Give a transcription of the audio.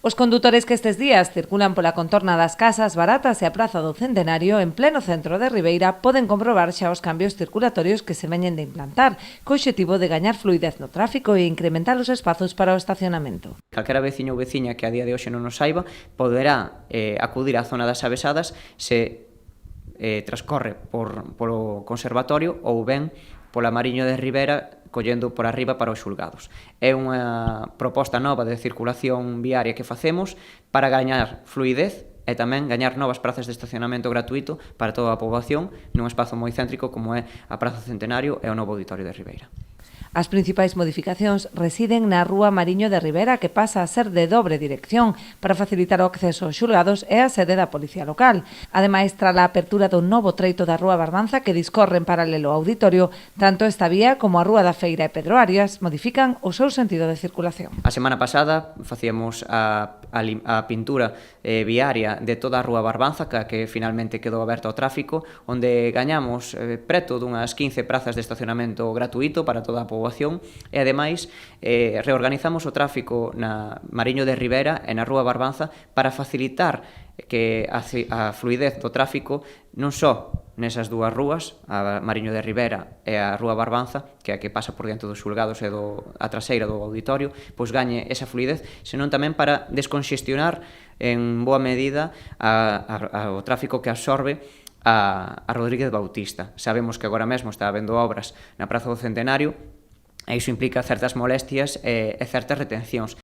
Os condutores que estes días circulan pola contorna das Casas Baratas e a Praza do Centenario en pleno centro de Ribeira poden comprobar xa os cambios circulatorios que se veñen de implantar, co obxectivo de gañar fluidez no tráfico e incrementar os espazos para o estacionamento. Calquera veciño ou veciña que a día de hoxe non nos saiba poderá acudir á zona das Avesadas se transcorre polo Conservatorio ou ben pola Mariño de Rivera collendo por arriba para os xulgados. É unha proposta nova de circulación viaria que facemos para gañar fluidez e tamén gañar novas prazas de estacionamento gratuito para toda a poboación nun espazo moi céntrico como é a Praza Centenario e o novo Auditorio de Ribeira. As principais modificacións residen na Rúa Mariño de Rivera, que pasa a ser de dobre dirección para facilitar o acceso aos xulgados e a sede da Policía Local. Ademais, tras a apertura do novo treito da Rúa Barbanza que discorre en paralelo ao auditorio, tanto esta vía como a Rúa da Feira e Pedro Arias modifican o seu sentido de circulación. A semana pasada facíamos a pintura viaria de toda a Rúa Barbanza, que finalmente quedou aberta ao tráfico, onde gañamos preto dunhas 15 prazas de estacionamento gratuito para toda a poboación e, ademais, reorganizamos o tráfico na Mariño de Rivera e na Rúa Barbanza para facilitar que a fluidez do tráfico non só nesas dúas rúas, a Mariño de Rivera e a Rúa Barbanza, que é a que pasa por diante dos xulgados e a traseira do auditorio, pois gañe esa fluidez, senón tamén para desconxestionar en boa medida o tráfico que absorbe a Rodríguez Bautista. Sabemos que agora mesmo está habendo obras na Praza do Centenario e iso implica certas molestias e certas retencións.